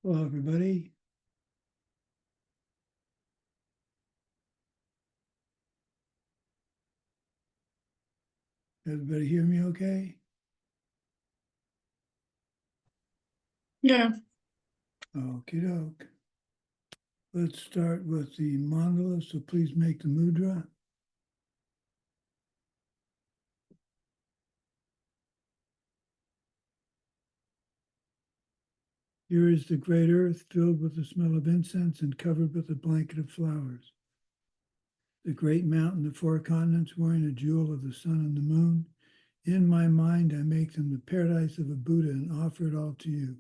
Hello, everybody. Everybody hear me okay? Yeah. Okie doke. Let's start with the mandala, so please make the mudra. Here is the great earth filled with the smell of incense and covered with a blanket of flowers. The great mountain, the four continents wearing a jewel of the sun and the moon. In my mind, I make them the paradise of a Buddha and offer it all to you.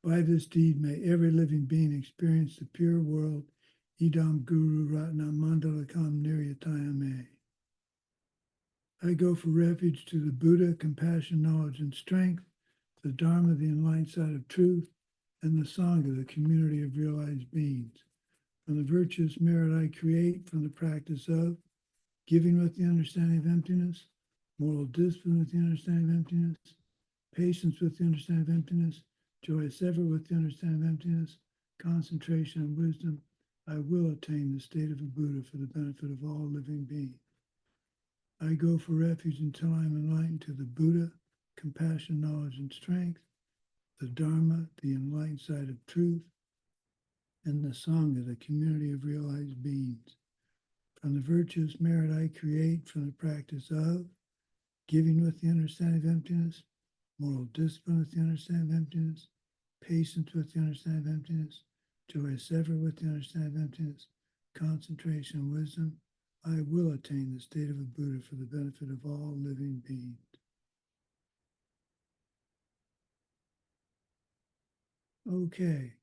By this deed, may every living being experience the pure world. Idam Guru Ratna Mandalakam Niryatayame. I go for refuge to the Buddha, compassion, knowledge, and strength, the Dharma, the enlightened side of truth, and the Sangha, the community of realized beings. From the virtuous merit I create from the practice of giving with the understanding of emptiness, moral discipline with the understanding of emptiness, patience with the understanding of emptiness, joyous effort with the understanding of emptiness, concentration and wisdom, I will attain the state of a Buddha for the benefit of all living beings. I go for refuge until I am enlightened to the Buddha, compassion, knowledge, and strength, the Dharma, the enlightened side of truth, and the Sangha, the community of realized beings. From the virtuous merit I create from the practice of giving with the understanding of emptiness, moral discipline with the understanding of emptiness, patience with the understanding of emptiness, joyous effort with the understanding of emptiness, concentration and wisdom, I will attain the state of a Buddha for the benefit of all living beings. Okay.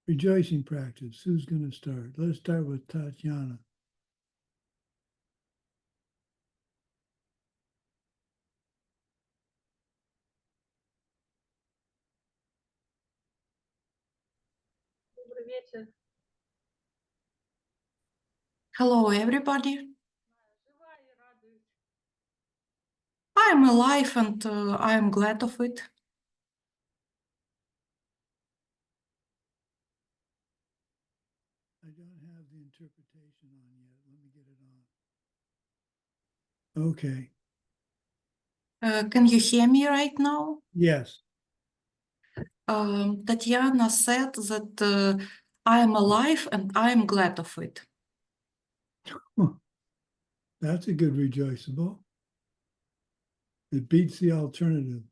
Rejoicing practice. Who's going to start? Let's start with Tatiana. Hello, everybody. I'm alive and I'm glad of it. I don't have the interpretation on yet. Let me get it on. Okay. Can you hear me right now? Yes. Tatiana said that I am alive and I'm glad of it. That's a good rejoicable. It beats the alternative.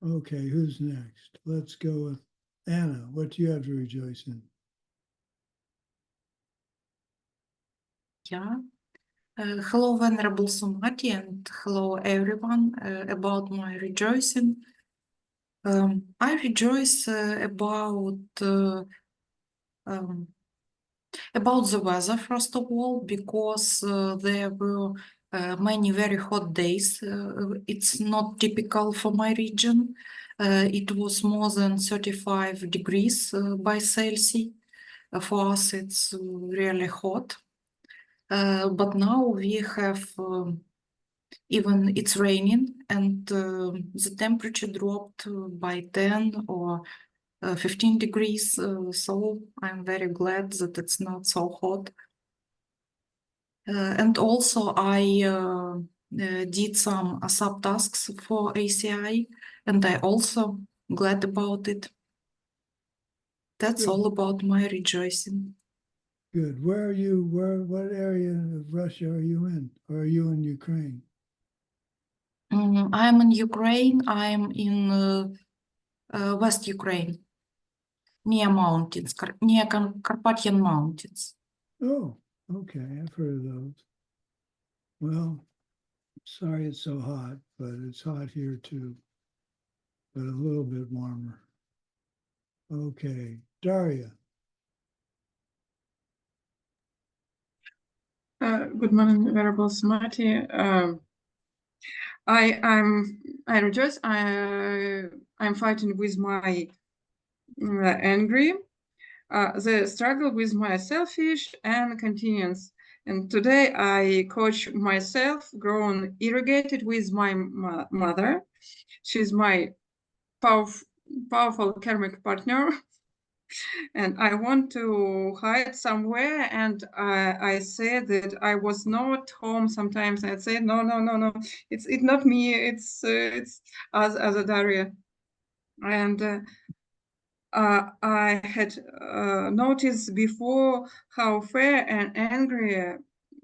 Okay, who's next? Let's go with Anna. What do you have to rejoice in? Yeah. Hello, Venerable Sumati, and hello, everyone. About my rejoicing, I rejoice about the weather, first of all, because there were many very hot days. It's not typical for my region. It was more than 35 degrees by Celsius. For us, it's really hot. But now we have even it's raining, and the temperature dropped by 10 or 15 degrees. So I'm very glad that it's not so hot. And also I did some subtasks for ACI, and I also glad about it. That's all about my rejoicing. Good. Where are you? What area of Russia are you in? Or are you in Ukraine? I'm in Ukraine. I'm in West Ukraine, near mountains, near Carpathian Mountains. Oh, okay. I've heard of those. Well, sorry it's so hot, but it's hot here too, but a little bit warmer. Okay, Daria. Good morning, Venerable Sumati. I rejoice. I'm fighting with my anger. the struggle with my selfish and continuance. And today I coach myself, grown irrigated with my mother. She's my powerful karmic partner. And I want to hide somewhere. And I said that I was not home sometimes. I'd say, no, it's not me. It's as a Daria. And I had noticed before how fear and anger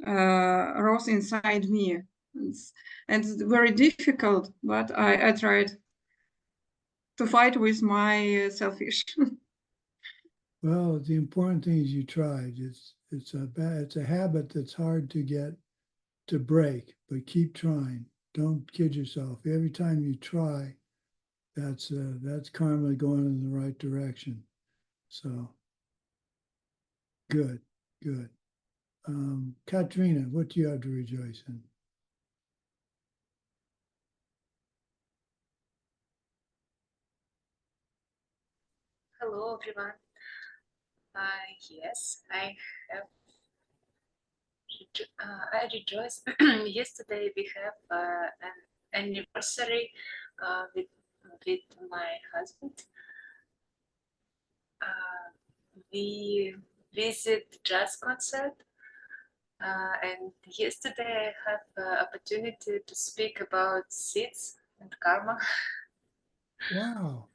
rose inside me. It's very difficult, but I tried to fight with my selfish. Well, the important thing is you tried. It's a habit that's hard to get to break, but keep trying. Don't kid yourself. Every time you try, that's karma going in the right direction. So good, good. Katrina, what do you have to rejoice in? Hello, everyone. Yes, I have. I rejoice. Yesterday we have an anniversary with my husband. We visit jazz concert, and yesterday I have opportunity to speak about seeds and karma. Wow.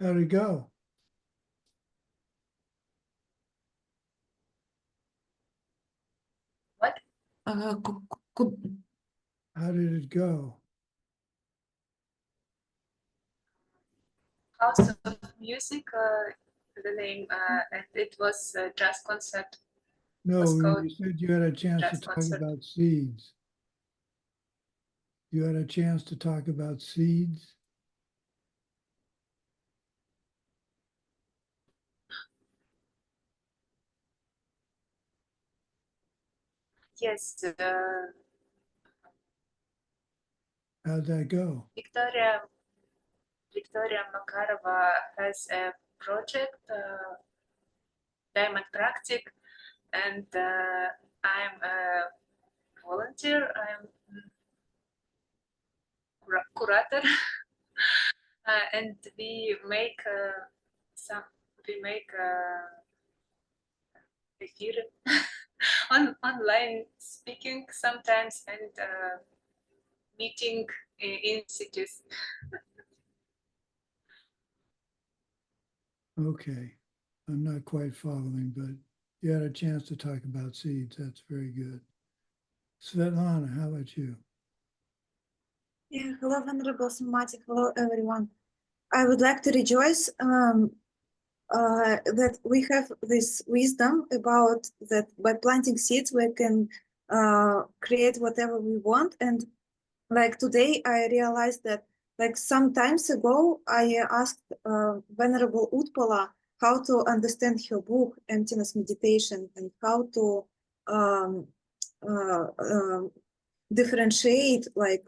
How'd it go? What? How did it go? House of Music, the name, and it was a jazz concert. No, Was you called said you had a chance to jazz talk concert. about seeds. You had a chance to talk about seeds? Yes, How'd that go? Victoria Makarova has a project, Diamond Practic, and I'm a volunteer. I'm curator, and we make online speaking sometimes and meeting in cities. Okay. I'm not quite following, but you had a chance to talk about seeds. That's very good. Svetlana, how about you? Yeah, hello, Venerable Sumati. Hello, everyone. I would like to rejoice that we have this wisdom about that by planting seeds, we can create whatever we want. And like today, I realized that like some times ago, I asked Venerable Utpala how to understand her book, Emptiness Meditation, and how to differentiate like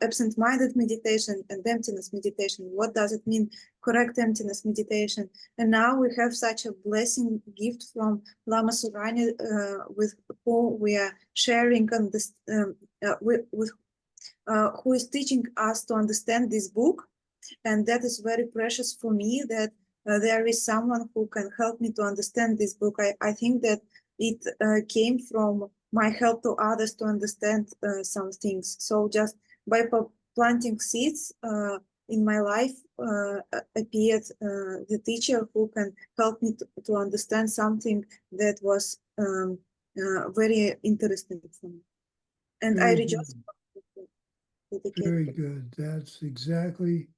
absent-minded meditation and emptiness meditation. What does it mean, correct emptiness meditation? And now we have such a blessing gift from Lama Surani, with whom we are sharing on this, who is teaching us to understand this book. And that is very precious for me, that there is someone who can help me to understand this book. I think that it came from my help to others to understand some things. So just by planting seeds in my life appeared the teacher who can help me to understand something that was very interesting for me. And I Very rejoice. Very good. That's exactly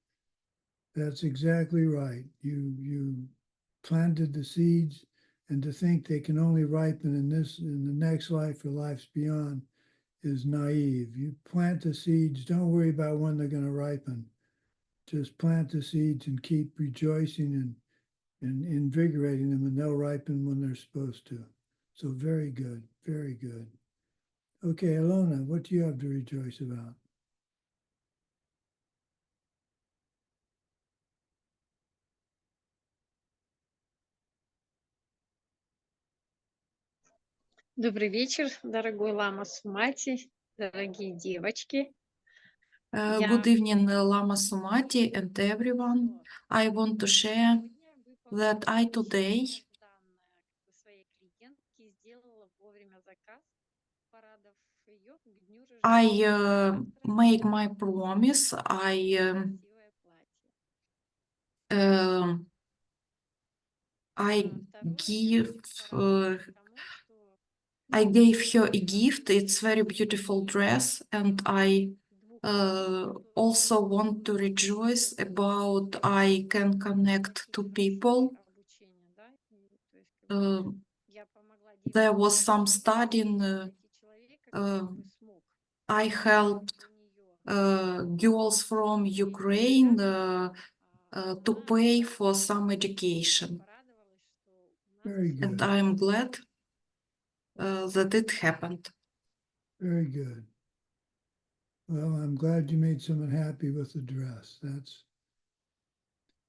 right. You planted the seeds, and to think they can only ripen in the next life or lives beyond is naive. You plant the seeds, don't worry about when they're going to ripen. Just plant the seeds and keep rejoicing and invigorating them, and they'll ripen when they're supposed to. So very good, very good. Okay, Alona, what do you have to rejoice about? Добрый вечер, дорогой лама Сумати, дорогие девочки. Good evening, Lama Sumati and everyone. I want to share that I today своей клиентке сделала вовремя заказ, порадовав ее к дню I make my promise. красивое платье. I Второе, give порадовалась тому, что I gave her a gift. It's very beautiful dress, and I also want to rejoice about I can connect to people. обучение, да, то есть как бы Uh, я помогла there девочке was some studying. найти человека, который бы смог I helped для нее girls from Ukraine to pay for some education, порадовалась, что у нас Very and good. I'm glad that it happened. Very good. Well, I'm glad you made someone happy with the dress. That's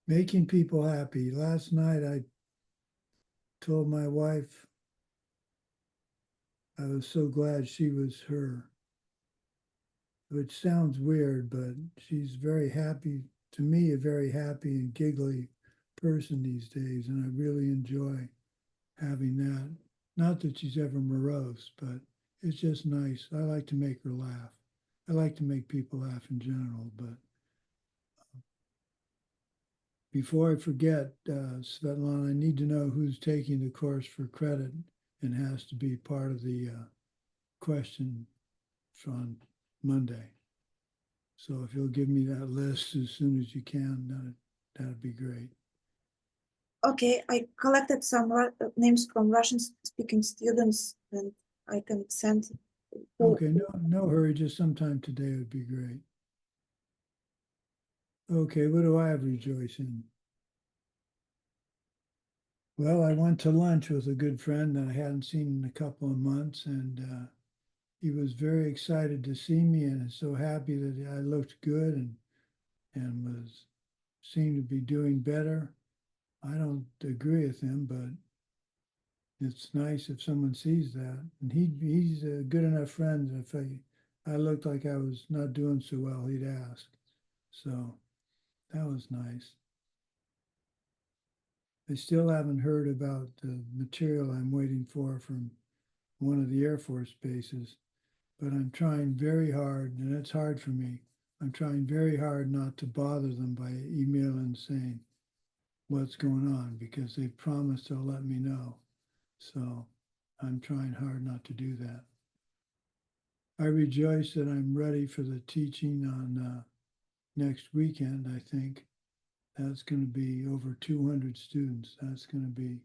making people happy. Last night I told my wife I was so glad she was her, which sounds weird, but she's very happy, to me, a very happy and giggly person these days, and I really enjoy having that. Not that she's ever morose, but it's just nice. I like to make her laugh. I like to make people laugh in general, but before I forget, Svetlana, I need to know who's taking the course for credit and has to be part of the question on Monday. So if you'll give me that list as soon as you can, that'd be great. Okay, I collected some names from Russian-speaking students, and I can send. Okay, no hurry, just sometime today would be great. Okay, what do I have rejoice in? Well, I went to lunch with a good friend that I hadn't seen in a couple of months, and he was very excited to see me and so happy that I looked good and seemed to be doing better. I don't agree with him, but it's nice if someone sees that. And he's a good enough friend that if I looked like I was not doing so well, he'd ask. So that was nice. I still haven't heard about the material I'm waiting for from one of the Air Force bases, but I'm trying very hard, and it's hard for me. I'm trying very hard not to bother them by emailing saying what's going on, because they've promised they'll let me know. So I'm trying hard not to do that. I rejoice that I'm ready for the teaching on next weekend, I think. That's going to be over 200 students. That's going to be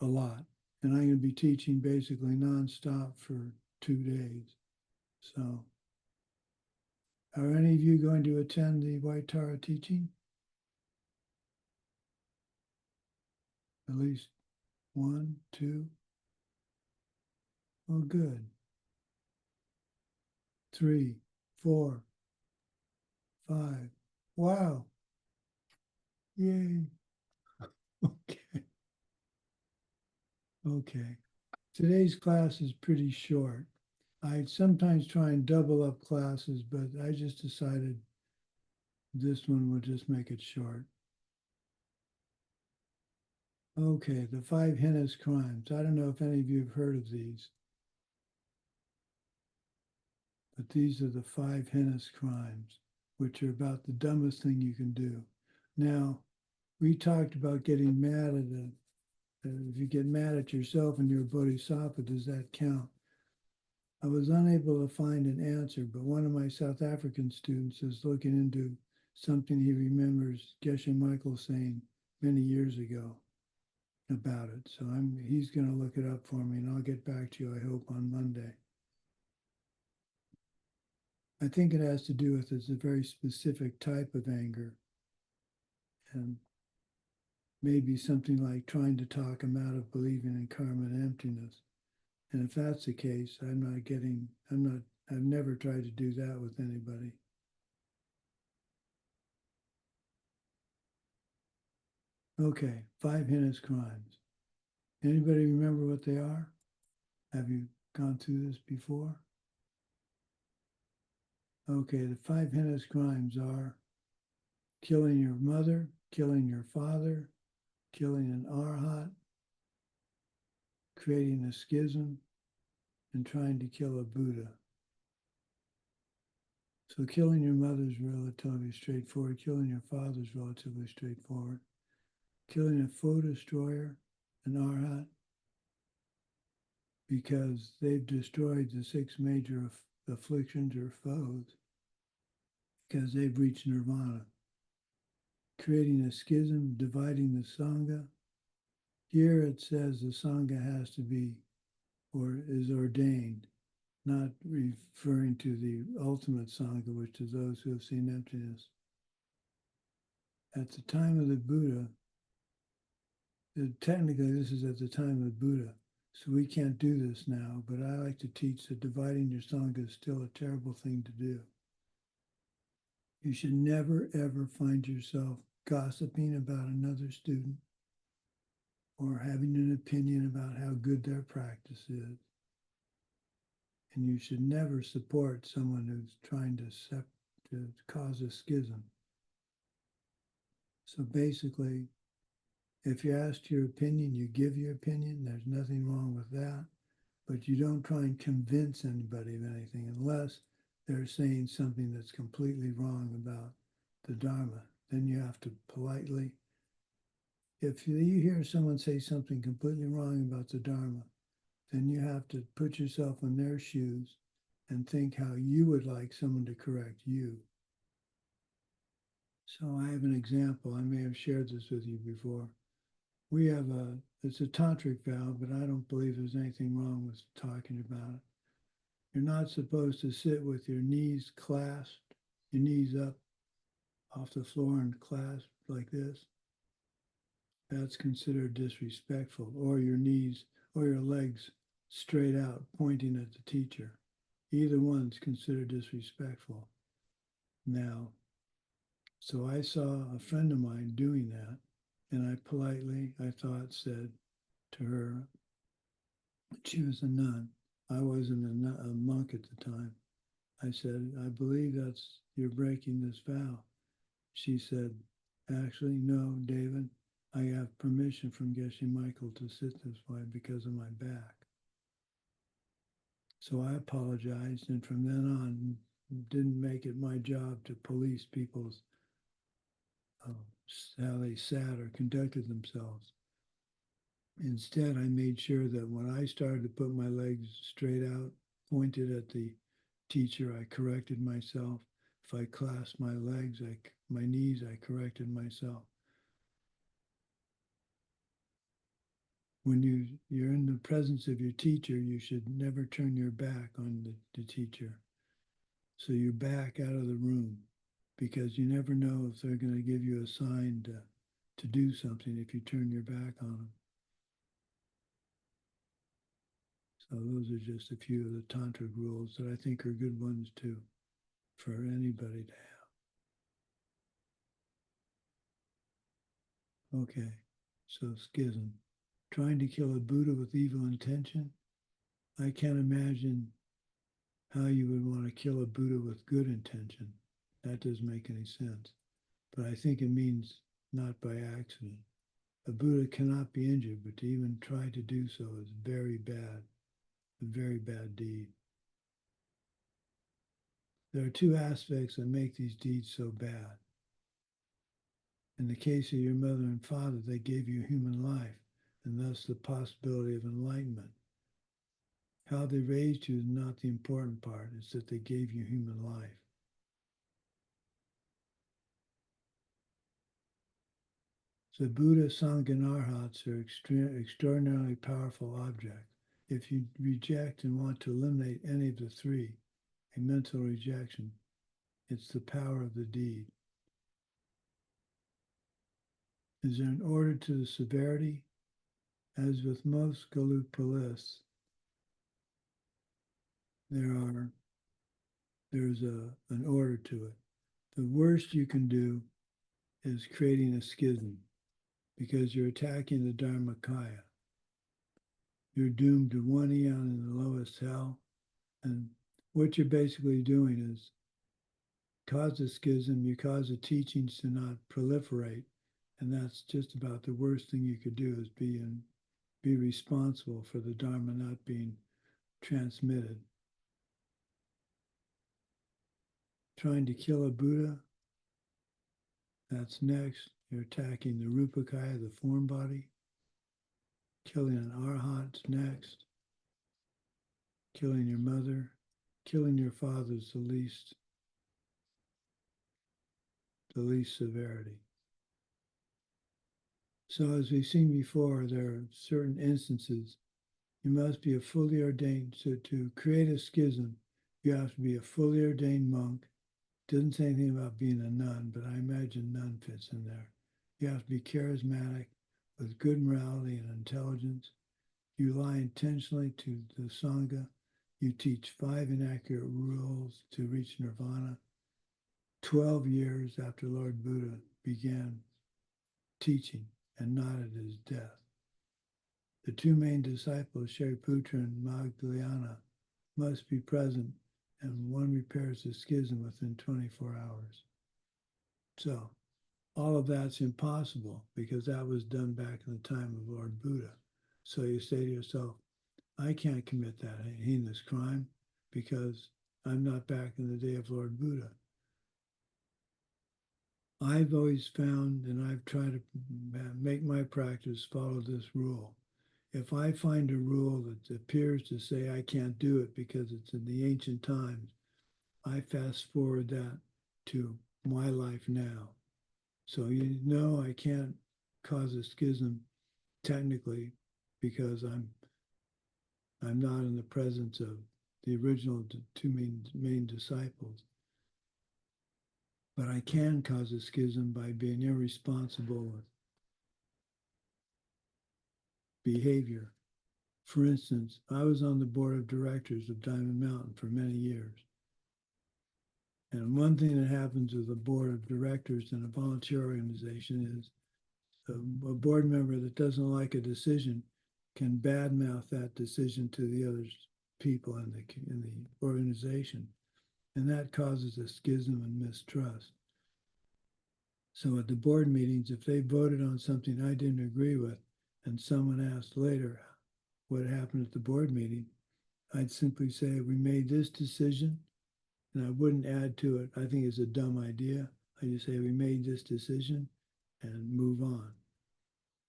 a lot. And I'm going to be teaching basically nonstop for 2 days. So are any of you going to attend the White Tara teaching? At least one, two? Oh, good. 3, 4, 5. Wow. Yay. Okay. Okay. Today's class is pretty short. I sometimes try and double up classes, but I just decided this one would just make it short. Okay, the 5 heinous crimes. I don't know if any of you have heard of these, but these are the 5 heinous crimes, which are about the dumbest thing you can do. Now, we talked about getting mad at if you get mad at yourself and you're a bodhisattva, does that count? I was unable to find an answer, but one of my South African students is looking into something he remembers Geshe Michael saying many years ago about it. So he's going to look it up for me, and I'll get back to you, I hope, on Monday. I think it has to do with it's a very specific type of anger, and maybe something like trying to talk him out of believing in karma and emptiness. And if that's the case, I've never tried to do that with anybody. Okay, 5 heinous crimes. Anybody remember what they are? Have you gone through this before? Okay, the 5 heinous crimes are killing your mother, killing your father, killing an arhat, creating a schism, and trying to kill a Buddha. So killing your mother is relatively straightforward. Killing your father is relatively straightforward. Killing a foe destroyer, an arhat, because they've destroyed the 6 major afflictions or foes, because they've reached nirvana. Creating a schism, dividing the Sangha. Here it says the Sangha has to be or is ordained, not referring to the ultimate Sangha, which is those who have seen emptiness. At the time of the Buddha, technically this is at the time of the Buddha, so we can't do this now, but I like to teach that dividing your Sangha is still a terrible thing to do. You should never, ever find yourself gossiping about another student or having an opinion about how good their practice is. And you should never support someone who's trying to cause a schism. So basically, if you're asked your opinion, you give your opinion. There's nothing wrong with that. But you don't try and convince anybody of anything unless they're saying something that's completely wrong about the Dharma. Then you have to politely, if you hear someone say something completely wrong about the Dharma, then you have to put yourself in their shoes and think how you would like someone to correct you. So I have an example. I may have shared this with you before. We have it's a tantric vow, but I don't believe there's anything wrong with talking about it. You're not supposed to sit with your knees clasped, your knees up off the floor and clasped like this. That's considered disrespectful, or your knees or your legs straight out pointing at the teacher. Either one's considered disrespectful. Now, so I saw a friend of mine doing that, and I politely, I thought, said to her, she was a nun. I wasn't a monk at the time. I said, I believe you're breaking this vow. She said, actually, no, David, I have permission from Geshe Michael to sit this way because of my back. So I apologized, and from then on, didn't make it my job to police people's how they sat or conducted themselves. Instead, I made sure that when I started to put my legs straight out, pointed at the teacher, I corrected myself. If I clasped my legs, my knees, I corrected myself. When you're in the presence of your teacher, you should never turn your back on the teacher. So you back out of the room, because you never know if they're going to give you a sign to do something if you turn your back on them. So those are just a few of the tantric rules that I think are good ones too, for anybody to have. Okay, so schism. Trying to kill a Buddha with evil intention. I can't imagine how you would want to kill a Buddha with good intention. That doesn't make any sense. But I think it means not by accident. A Buddha cannot be injured, but to even try to do so is very bad, a very bad deed. There are 2 aspects that make these deeds so bad. In the case of your mother and father, they gave you human life, and thus the possibility of enlightenment. How they raised you is not the important part, it's that they gave you human life. So Buddha, Sangha, and Arhats are extraordinarily powerful objects. If you reject and want to eliminate any of the 3, a mental rejection, it's the power of the deed. Is there an order to the severity? As with most Galut Police, there's an order to it. The worst you can do is creating a schism, because you're attacking the Dharmakaya. you're doomed to one eon in the lowest hell. And what you're basically doing is cause a schism, you cause the teachings to not proliferate. And that's just about the worst thing you could do, is be responsible for the Dharma not being transmitted. Trying to kill a Buddha, that's next. You're attacking the Rupakaya, the form body. Killing an Arhat's next. Killing your mother. Killing your father's the least severity. So as we've seen before, there are certain instances. You must be a fully ordained, so to create a schism, you have to be a fully ordained monk. Doesn't say anything about being a nun, but I imagine nun fits in there. You have to be charismatic with good morality and intelligence. You lie intentionally to the Sangha. You teach 5 inaccurate rules to reach nirvana. 12 years after Lord Buddha began teaching and not at his death. The 2 main disciples, Shariputra and Magdalena, must be present, and one repairs the schism within 24 hours. So all of that's impossible because that was done back in the time of Lord Buddha. So you say to yourself, I can't commit that heinous crime because I'm not back in the day of Lord Buddha. I've always found, and I've tried to make my practice follow this rule. If I find a rule that appears to say I can't do it because it's in the ancient times, I fast forward that to my life now. So you know I can't cause a schism technically because I'm not in the presence of the original 2 main disciples. But I can cause a schism by being irresponsible with behavior. For instance, I was on the board of directors of Diamond Mountain for many years. And one thing that happens with a board of directors in a volunteer organization is a board member that doesn't like a decision can badmouth that decision to the other people in the organization. And that causes a schism and mistrust. So at the board meetings, if they voted on something I didn't agree with, and someone asked later what happened at the board meeting, I'd simply say, we made this decision, and I wouldn't add to it, I think it's a dumb idea. I just say, we made this decision and move on.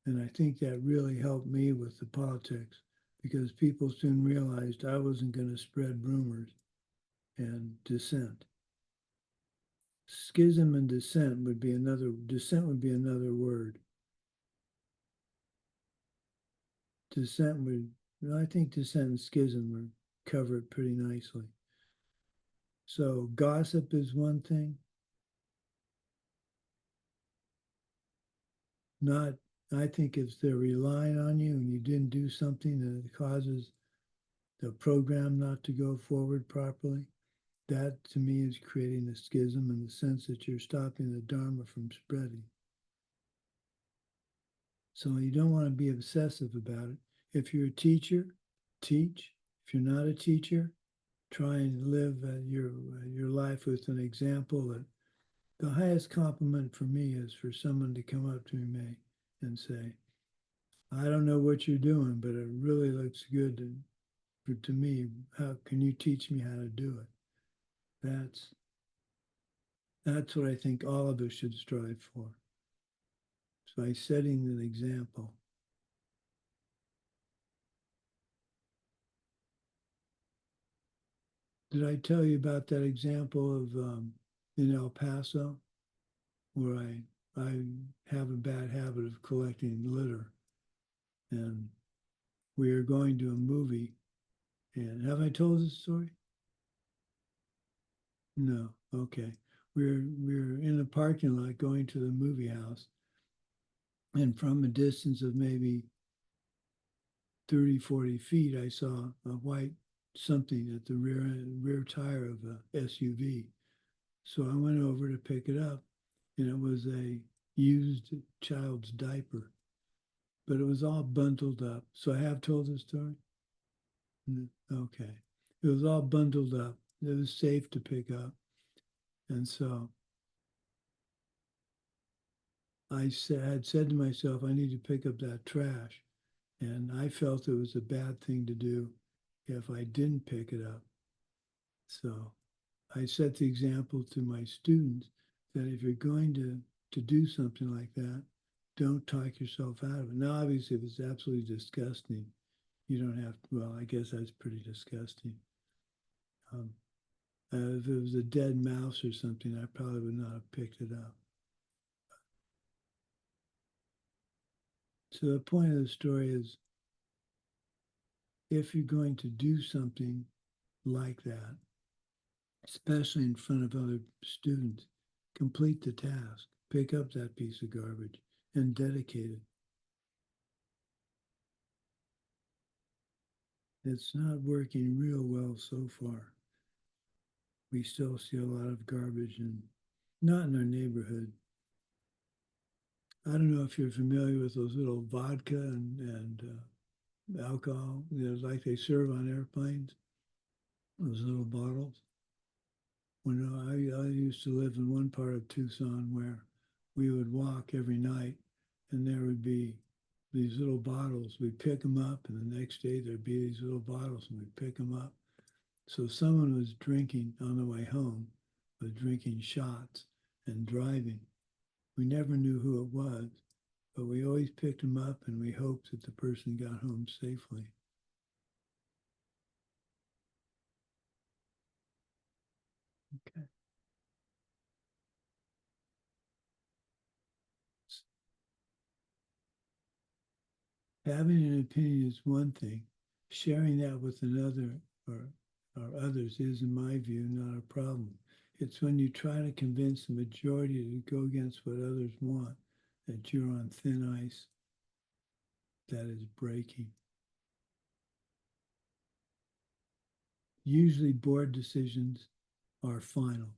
And I think that really helped me with the politics because people soon realized I wasn't going to spread rumors and dissent. Schism and dissent would be another word. I think dissent and schism would cover it pretty nicely. So gossip is one thing. I think if they're relying on you and you didn't do something that causes the program not to go forward properly, that to me is creating a schism in the sense that you're stopping the Dharma from spreading. So you don't want to be obsessive about it. If you're a teacher, teach. If you're not a teacher, try and live your life with an example. That the highest compliment for me is for someone to come up to me and say, I don't know what you're doing, but it really looks good to me. How can you teach me how to do it? That's what I think all of us should strive for. So by setting an example. Did I tell you about that example of in El Paso, where I have a bad habit of collecting litter, and we are going to a movie, and have I told this story? No, okay. We're in a parking lot going to the movie house, and from a distance of maybe 30, 40 feet, I saw a white something at the rear tire of a SUV. So I went over to pick it up, and it was a used child's diaper. but it was all bundled up. So I have told the story? Okay. It was all bundled up. It was safe to pick up. And so I had said to myself, I need to pick up that trash. And I felt it was a bad thing to do if I didn't pick it up. So I set the example to my students that if you're going to do something like that, don't talk yourself out of it. Now, obviously, if it's absolutely disgusting, you don't have to, well, I guess that's pretty disgusting. If it was a dead mouse or something, I probably would not have picked it up. So the point of the story is, if you're going to do something like that, especially in front of other students, complete the task, pick up that piece of garbage and dedicate it. It's not working real well so far. We still see a lot of garbage, and not in our neighborhood. I don't know if you're familiar with those little vodka and alcohol, like they serve on airplanes, those little bottles. When I used to live in one part of Tucson where we would walk every night, and there would be these little bottles. We'd pick them up, and the next day there'd be these little bottles, and we'd pick them up. So someone was drinking on the way home, was drinking shots and driving. We never knew who it was, but we always picked them up, and we hoped that the person got home safely. Okay. Having an opinion is one thing. Sharing that with another or others is, in my view, not a problem. It's when you try to convince the majority to go against what others want that you're on thin ice that is breaking. Usually board decisions are final.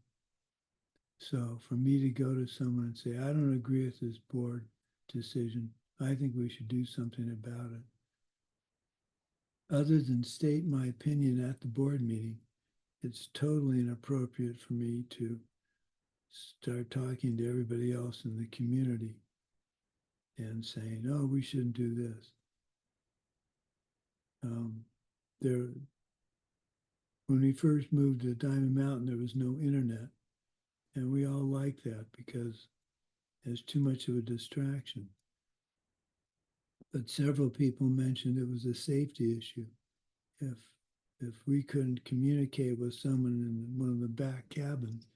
So for me to go to someone and say, I don't agree with this board decision, I think we should do something about it, other than state my opinion at the board meeting, it's totally inappropriate for me to start talking to everybody else in the community and saying, oh, we shouldn't do this. When we first moved to Diamond Mountain, there was no internet. And we all liked that because it's too much of a distraction. But several people mentioned it was a safety issue. If we couldn't communicate with someone in one of the back cabins,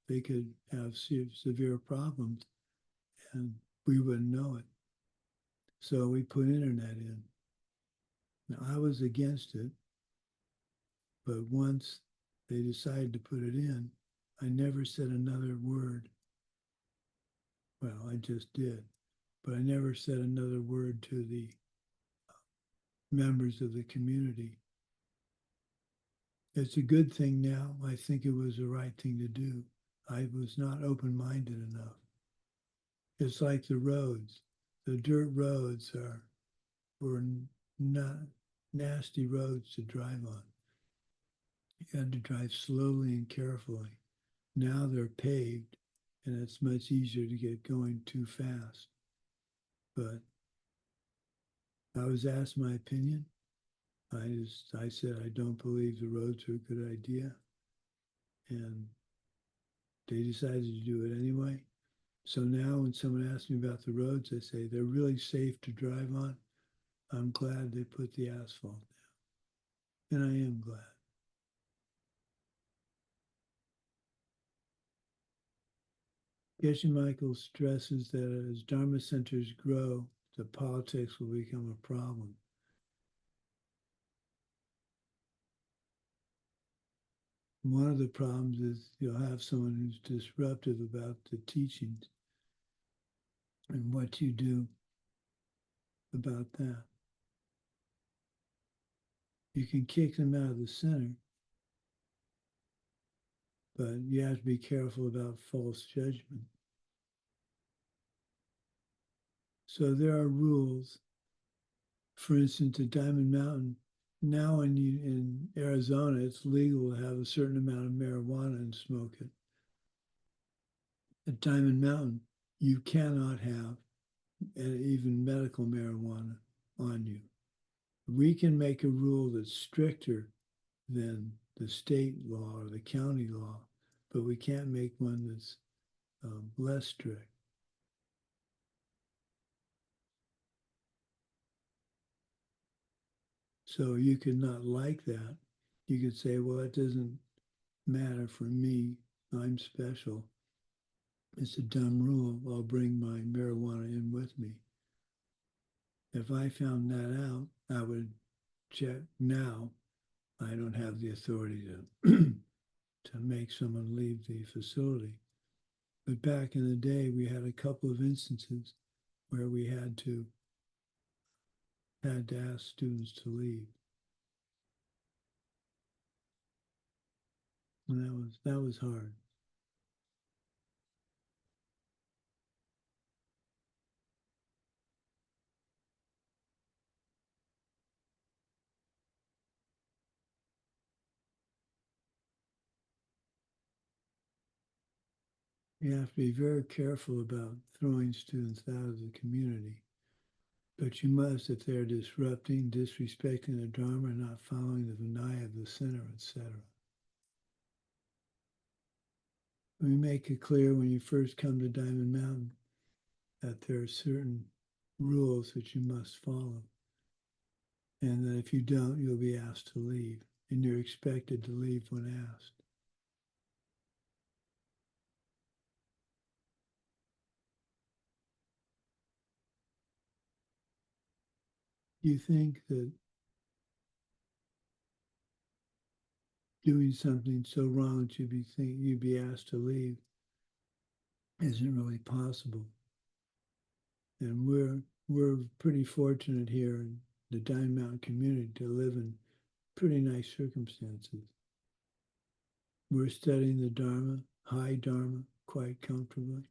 they could have severe problems and we wouldn't know it. So we put internet in. Now, I was against it, but once they decided to put it in, I never said another word. Well, I just did, but I never said another word to the members of the community. It's a good thing now. I think it was the right thing to do. I was not open-minded enough. It's like the roads. The dirt roads were not nasty roads to drive on. You had to drive slowly and carefully. Now they're paved, and it's much easier to get going too fast. But I was asked my opinion. I said I don't believe the roads are a good idea, and they decided to do it anyway. So now when someone asks me about the roads, I say they're really safe to drive on. I'm glad they put the asphalt down, and I am glad. Geshe Michael stresses that as Dharma centers grow, the politics will become a problem. One of the problems is you'll have someone who's disruptive about the teachings and what you do about that. You can kick them out of the center, but you have to be careful about false judgment. So there are rules For instance, at Diamond Mountain, now in Arizona, it's legal to have a certain amount of marijuana and smoke it. At Diamond Mountain, you cannot have even medical marijuana on you. We can make a rule that's stricter than the state law or the county law, but we can't make one that's less strict. So you could not like that. You could say, well, it doesn't matter for me. I'm special. It's a dumb rule. I'll bring my marijuana in with me. If I found that out, I would check. Now I don't have the authority to to make someone leave the facility. But back in the day, we had a couple of instances where we had to ask students to leave. And that was hard. You have to be very careful about throwing students out of the community. But you must if they're disrupting, disrespecting the Dharma, not following the Vinaya of the center, etc. We make it clear when you first come to Diamond Mountain that there are certain rules that you must follow. And that if you don't, you'll be asked to leave. And you're expected to leave when asked. Do you think that doing something so wrong that you'd be asked to leave isn't really possible? And we're pretty fortunate here in the Diamond Mountain community to live in pretty nice circumstances. We're studying the Dharma, high Dharma, quite comfortably.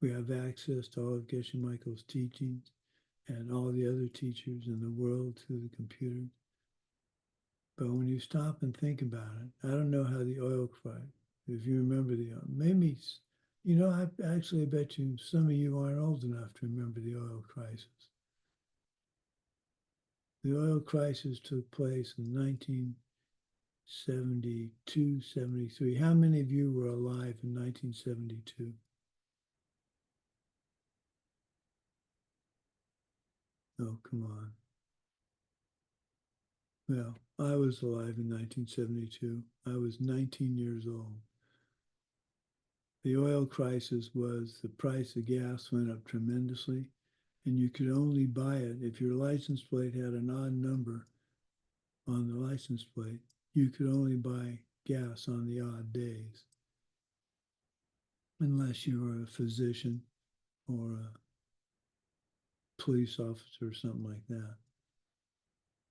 We have access to all of Geshe Michael's teachings and all the other teachers in the world through the computer. But when you stop and think about it, I don't know how the oil crisis, if you remember the oil, maybe, you know, I actually bet you some of you aren't old enough to remember the oil crisis. The oil crisis took place in 1972, 73. How many of you were alive in 1972? Oh, come on. Well, I was alive in 1972. I was 19 years old. The oil crisis was the price of gas went up tremendously, and you could only buy it if your license plate had an odd number on the license plate. You could only buy gas on the odd days, unless you were a physician or a police officer or something like that.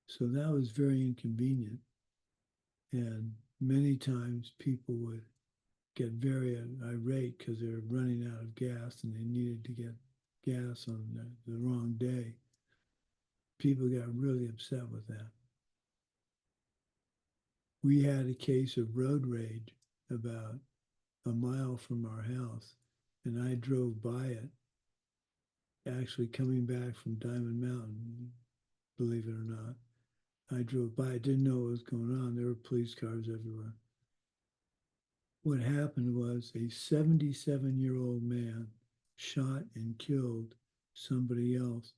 So that was very inconvenient. And many times people would get very irate because they were running out of gas and they needed to get gas on the wrong day. People got really upset with that. We had a case of road rage about a mile from our house, and I drove by it, actually coming back from Diamond Mountain, believe it or not. I drove by, didn't know what was going on. There were police cars everywhere. What happened was a 77-year-old man shot and killed somebody else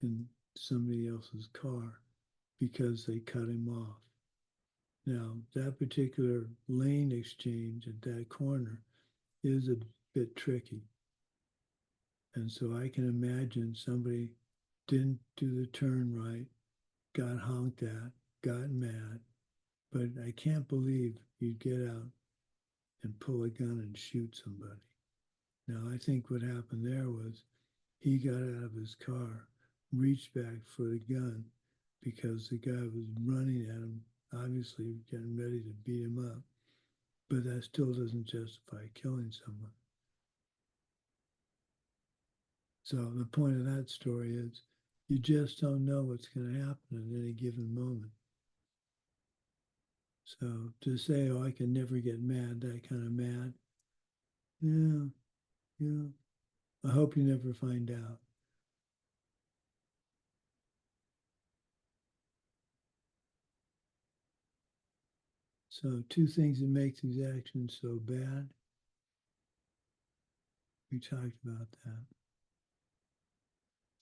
in somebody else's car because they cut him off. Now, that particular lane exchange at that corner is a bit tricky. And so I can imagine somebody didn't do the turn right, got honked at, got mad, but I can't believe you'd get out and pull a gun and shoot somebody. Now, I think what happened there was he got out of his car, reached back for the gun because the guy was running at him, obviously getting ready to beat him up. But that still doesn't justify killing someone. So the point of that story is You just don't know what's going to happen at any given moment. So to say, oh, I can never get mad, that kind of mad, yeah. I hope you never find out. So two things that make these actions so bad. We talked about that.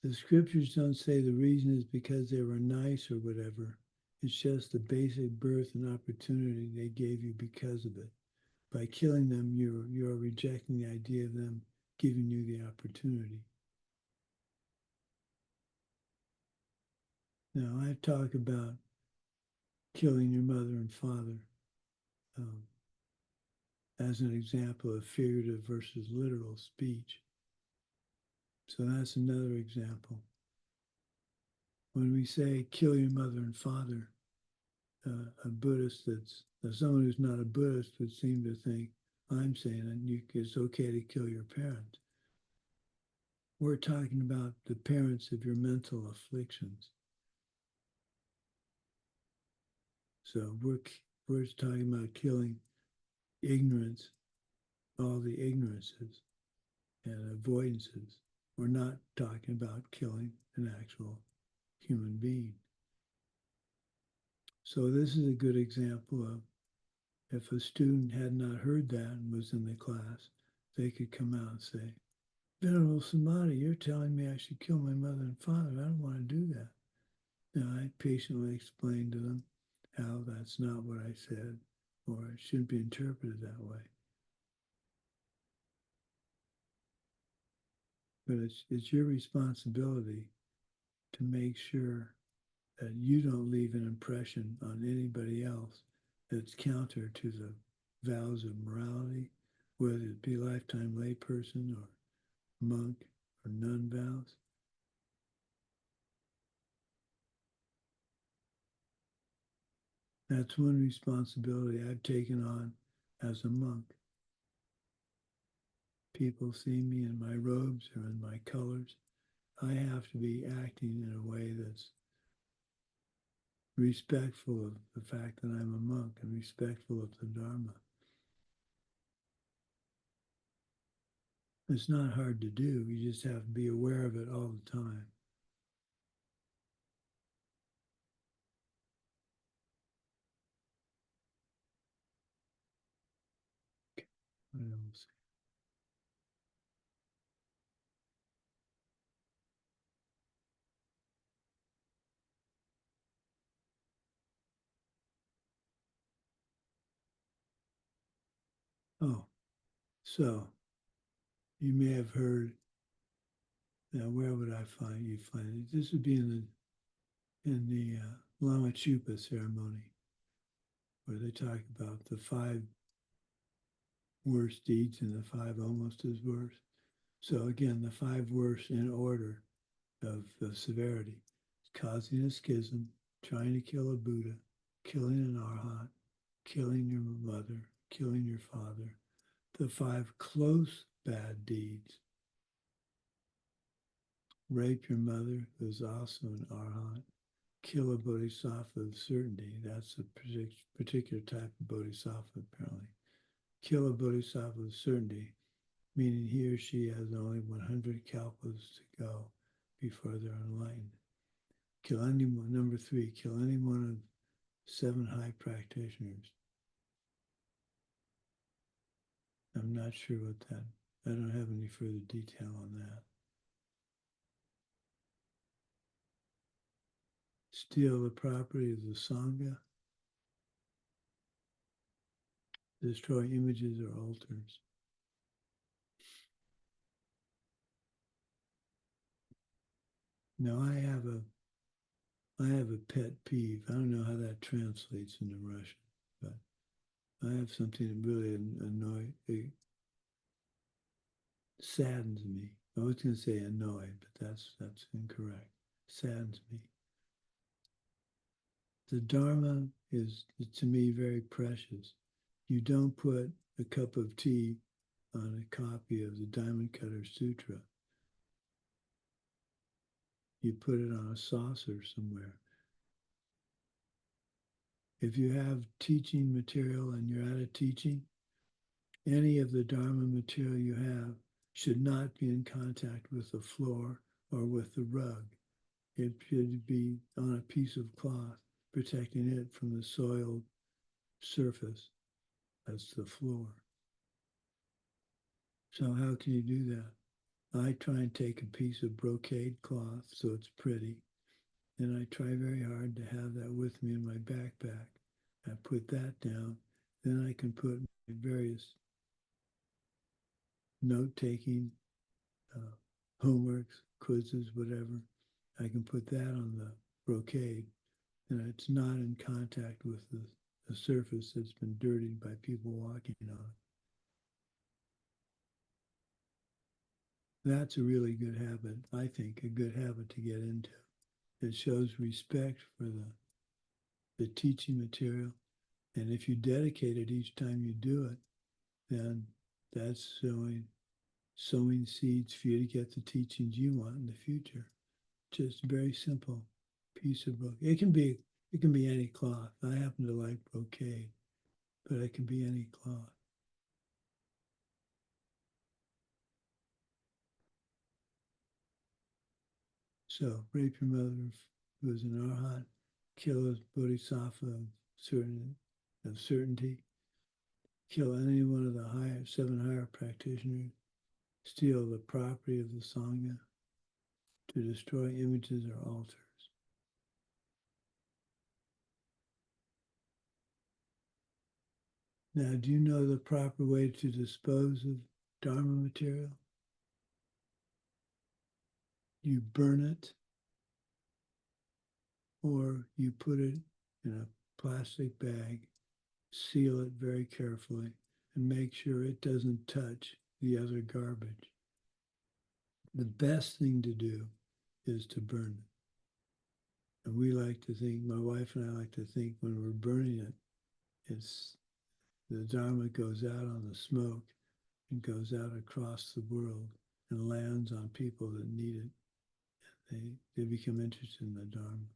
The scriptures don't say the reason is because they were nice or whatever. It's just the basic birth and opportunity they gave you because of it. By killing them, you're rejecting the idea of them giving you the opportunity. Now, I've talked about killing your mother and father as an example of figurative versus literal speech. So that's another example. When we say kill your mother and father, a Buddhist someone who's not a Buddhist would seem to think I'm saying it's okay to kill your parents. We're talking about the parents of your mental afflictions. So we're talking about killing ignorance, all the ignorances and avoidances. We're not talking about killing an actual human being. So this is a good example of if a student had not heard that and was in the class, they could come out and say, Venerable Sumati, you're telling me I should kill my mother and father. I don't want to do that. Now, I patiently explained to them how that's not what I said, or it shouldn't be interpreted that way. But it's your responsibility to make sure that you don't leave an impression on anybody else that's counter to the vows of morality, whether it be lifetime layperson or monk or nun vows. That's one responsibility I've taken on as a monk. People see me in my robes or in my colors. I have to be acting in a way that's respectful of the fact that I'm a monk and respectful of the Dharma. It's not hard to do. You just have to be aware of it all the time. What else? Oh, so you may have heard. Now, where would I find it? This would be in the Lama Chupa ceremony, where they talk about the 5 worst deeds and the 5 almost as worse. So again, the 5 worst in order of severity: causing a schism, trying to kill a Buddha, killing an Arhat, killing your mother, killing your father. The 5 close bad deeds: rape your mother, who's also an Arhat, kill a bodhisattva of certainty. That's a particular type of bodhisattva, apparently. Kill a bodhisattva of certainty, meaning he or she has only 100 kalpas to go before they're enlightened. Kill anyone. Number 3, kill any one of 7 high practitioners. I'm not sure what that, I don't have any further detail on that. Steal the property of the Sangha. Destroy images or altars. Now I have a pet peeve. I don't know how that translates into Russian, but I have something that really it saddens me. I was going to say annoyed, but that's incorrect. Saddens me. The Dharma is, to me, very precious. You don't put a cup of tea on a copy of the Diamond Cutter Sutra. you put it on a saucer somewhere. If you have teaching material and you're at a teaching, any of the Dharma material you have should not be in contact with the floor or with the rug. It should be on a piece of cloth, protecting it from the soiled surface. That's the floor. So how can you do that? I try and take a piece of brocade cloth so it's pretty, and I try very hard to have that with me in my backpack. I put that down, then I can put my various note-taking, homeworks, quizzes, whatever. I can put that on the brocade, and it's not in contact with the surface that's been dirtied by people walking on it. That's a really good habit, I think, a good habit to get into. It shows respect for the teaching material. And if you dedicate it each time you do it, then that's sowing seeds for you to get the teachings you want in the future. Just very simple piece of book. It can be any cloth. I happen to like brocade, but it can be any cloth. So rape your mother who is an arhat, kill a bodhisattva of certainty, kill any one of the seven higher practitioners, steal the property of the Sangha, to destroy images or altars. Now, do you know the proper way to dispose of Dharma material? You burn it, or you put it in a plastic bag, seal it very carefully, and make sure it doesn't touch the other garbage. The best thing to do is to burn it. And we like to think, my wife and I like to think when we're burning it, it's the Dharma goes out on the smoke and goes out across the world and lands on people that need it. They become interested in the Dharma.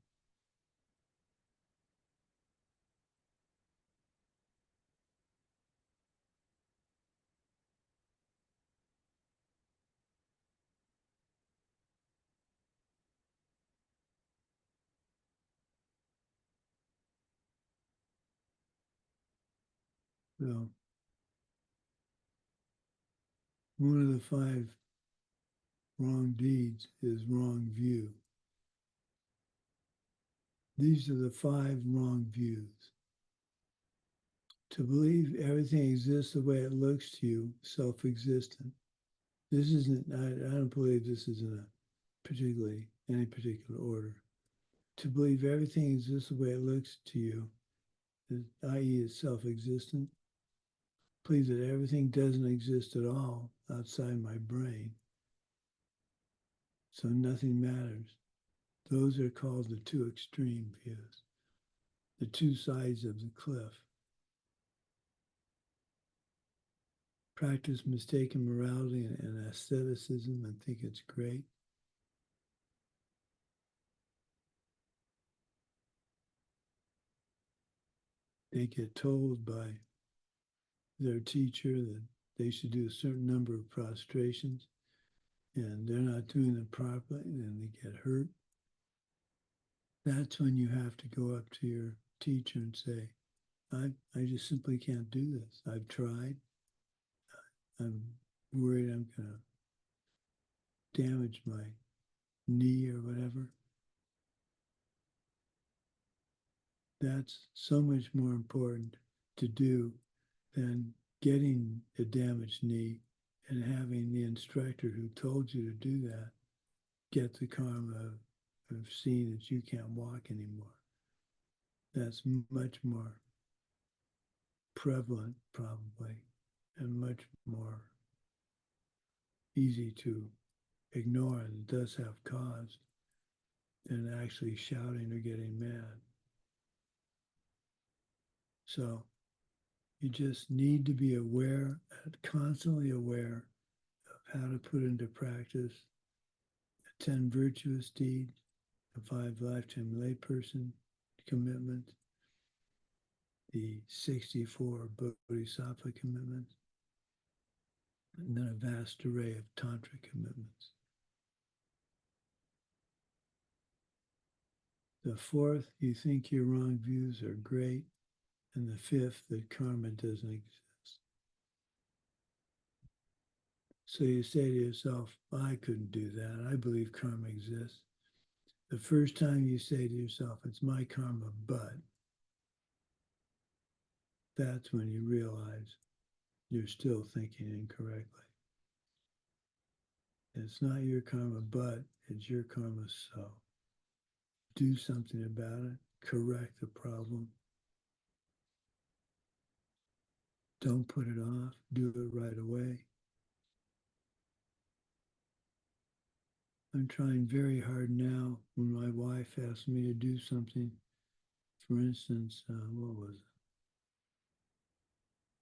So, one of the 5 wrong deeds is wrong view. These are the 5 wrong views. To believe everything exists the way it looks to you, self-existent. This isn't, I don't believe this is in any particular order. To believe everything exists the way it looks to you, i.e. it's self-existent. Believe that everything doesn't exist at all outside my brain, so nothing matters. Those are called the 2 extreme views, the 2 sides of the cliff. Practice mistaken morality and aestheticism and think it's great. They get told by their teacher that they should do a certain number of prostrations, and they're not doing them properly, and they get hurt. That's when you have to go up to your teacher and say, I just simply can't do this. I've tried. I'm worried I'm going to damage my knee or whatever. That's so much more important to do than getting a damaged knee and having the instructor who told you to do that get the karma of seeing that you can't walk anymore. That's much more prevalent, probably, and much more easy to ignore, and does have cause, than actually shouting or getting mad. So you just need to be aware, constantly aware of how to put into practice 10 virtuous deeds, the 5 lifetime layperson commitments, the 64 Bodhisattva commitments, and then a vast array of Tantra commitments. The 4th, you think your wrong views are great, and the 5th, that karma doesn't exist. So you say to yourself, I couldn't do that. I believe karma exists. The first time you say to yourself, it's my karma, but that's when you realize you're still thinking incorrectly. It's not your karma, but it's your karma, so do something about it, correct the problem. Don't put it off, do it right away. I'm trying very hard now when my wife asks me to do something. For instance, what was it?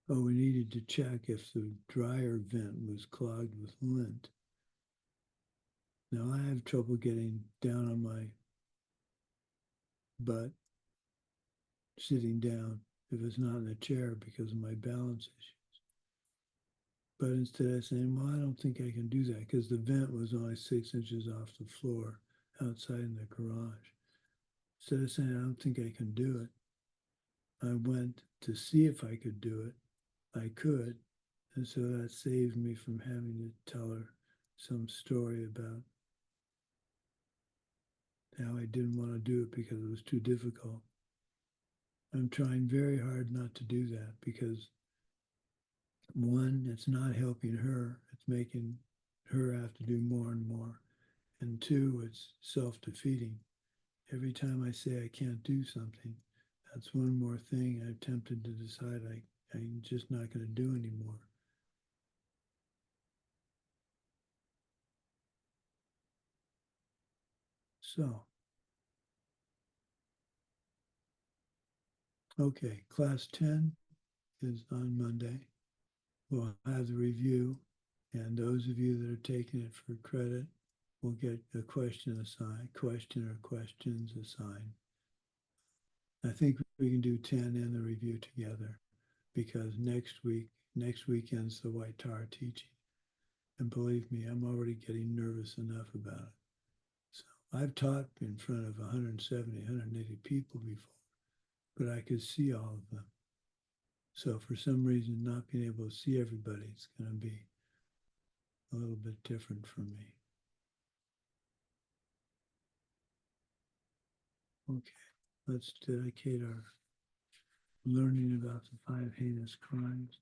Oh, we needed to check if the dryer vent was clogged with lint. Now I have trouble getting down on my butt, sitting down, if it's not in a chair because of my balance issues. But instead of saying, well, I don't think I can do that because the vent was only 6 inches off the floor outside in the garage. Instead of saying, I don't think I can do it, I went to see if I could do it. I could. And so that saved me from having to tell her some story about how I didn't want to do it because it was too difficult. I'm trying very hard not to do that because, one, it's not helping her. It's making her have to do more and more. And two, it's self-defeating. Every time I say I can't do something, that's one more thing I've tempted to decide I'm just not going to do anymore. So, okay, class 10 is on Monday. We'll have the review, and those of you that are taking it for credit will get a question assigned, question or questions assigned. I think we can do 10 and the review together because next weekend's the White Tower teaching. And believe me, I'm already getting nervous enough about it. So I've taught in front of 170, 180 people before, but I could see all of them. So for some reason, not being able to see everybody, it's going to be a little bit different for me. Okay, let's dedicate our learning about the 5 heinous crimes.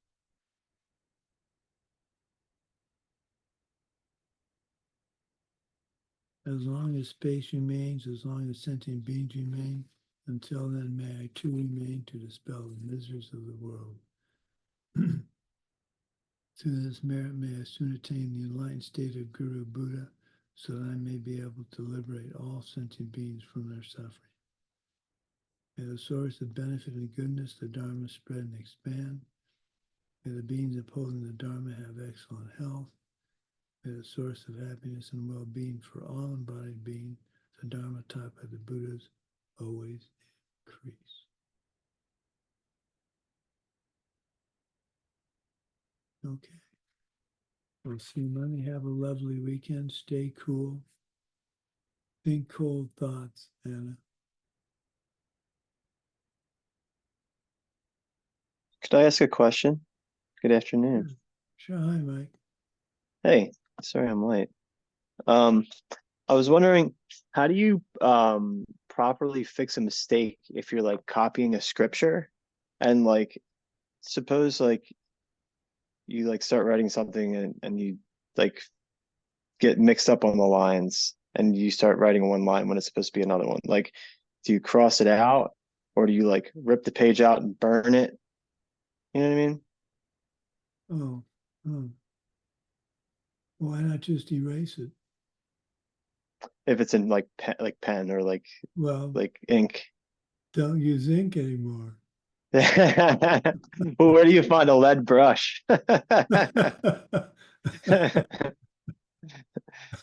As long as space remains, as long as sentient beings remain, until then may I too remain to dispel the miseries of the world. Through this merit may I soon attain the enlightened state of Guru Buddha, so that I may be able to liberate all sentient beings from their suffering. May the source of benefit and goodness, the Dharma, spread and expand. May the beings upholding the Dharma have excellent health. May the source of happiness and well-being for all embodied beings, the Dharma taught by the Buddhas, always increase. Okay. We'll see you Monday. Have a lovely weekend. Stay cool. Think cold thoughts, Anna. Could I ask a question? Good afternoon. Sure. Hi, Mike. Hey, sorry I'm late. I was wondering, how do you properly fix a mistake if you're like copying a scripture and like suppose like you like start writing something and you like get mixed up on the lines and you start writing one line when it's supposed to be another one. Like, do you cross it out or do you like rip the page out and burn it? You know what I mean? Oh. Why not just erase it? If it's in like pen or like ink. Don't use ink anymore. Well, where do you find a lead brush?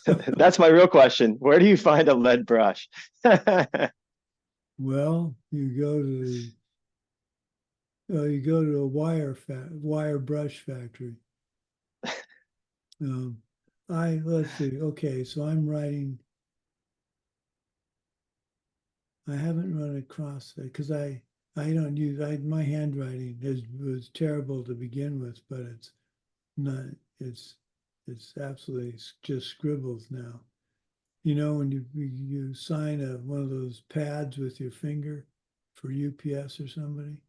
That's my real question. Where do you find a lead brush? Well, you go to a wire brush factory. Let's see. Okay, so I'm writing. I haven't run across that because I don't use my handwriting was terrible to begin with, but it's not. It's absolutely just scribbles now. You know, when you sign one of those pads with your finger for UPS or somebody.